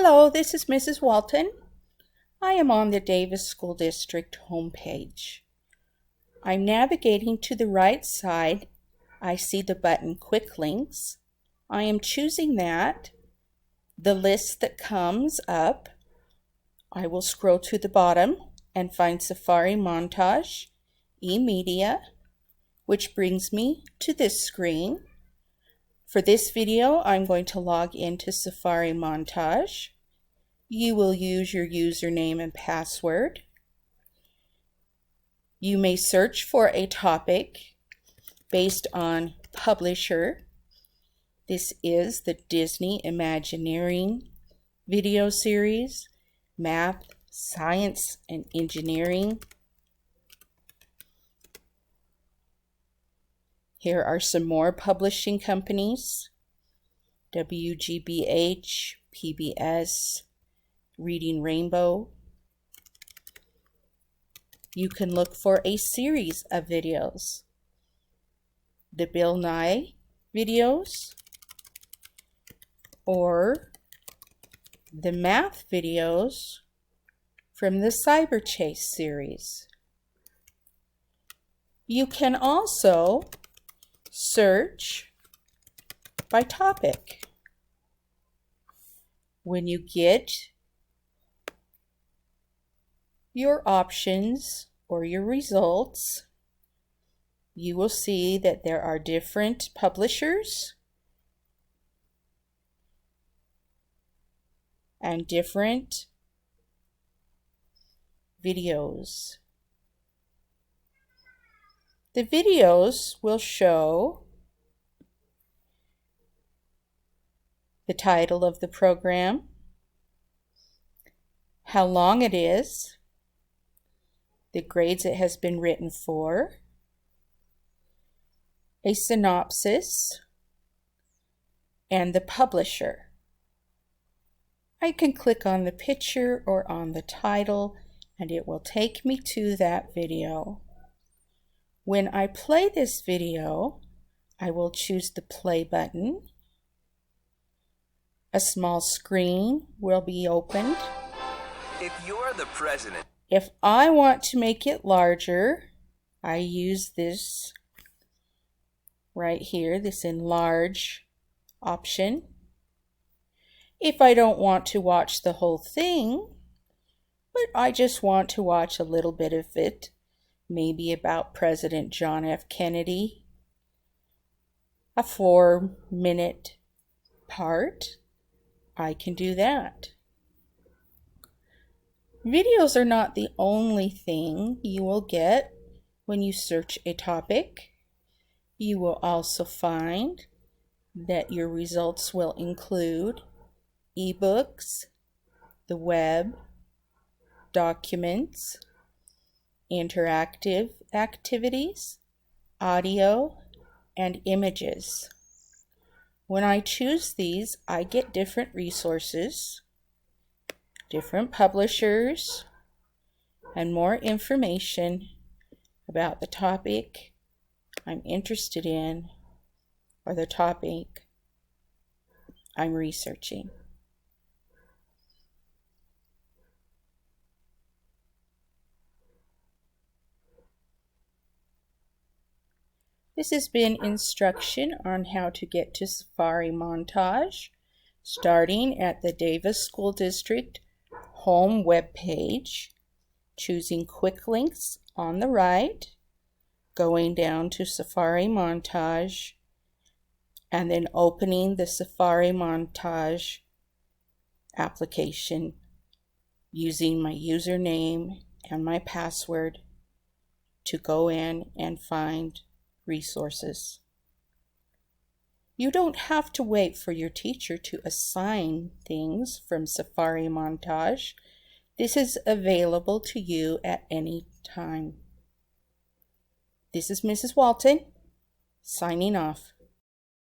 Hello, this is Mrs. Walton. I am on the Davis School District homepage. I'm navigating to the right side. I see the button Quick Links. I am choosing that. The list that comes up, I will scroll to the bottom and find Safari Montage, eMedia, which brings me to this screen. For this video, I'm going to log into Safari Montage. You will use your username and password. You may search for a topic based on publisher. This is the Disney Imagineering video series, Math, Science, and Engineering. Here are some more publishing companies: WGBH, PBS, Reading Rainbow. You can look for a series of videos: the Bill Nye videos or the math videos from the Cyber Chase series. You can also search by topic. When you get your options or your results, you will see that there are different publishers and different videos. The videos will show the title of the program, how long it is, the grades it has been written for, a synopsis, and the publisher. I can click on the picture or on the title and it will take me to that video. When I play this video, I will choose the play button. A small screen will be opened. If you're the president. If I want to make it larger, I use this right here, this enlarge option. If I don't want to watch the whole thing, but I just want to watch a little bit of it, maybe about President John F. Kennedy, a 4-minute part, I can do that. Videos are not the only thing you will get when you search a topic. You will also find that your results will include ebooks, the web, documents, interactive activities, audio, and images. When I choose these, I get different resources, different publishers, and more information about the topic I'm interested in or the topic I'm researching. This has been instruction on how to get to Safari Montage, starting at the Davis School District home web page, choosing Quick Links on the right, going down to Safari Montage, and then opening the Safari Montage application using my username and my password to go in and find resources. You don't have to wait for your teacher to assign things from Safari Montage. This is available to you at any time. This is Mrs. Walton, signing off.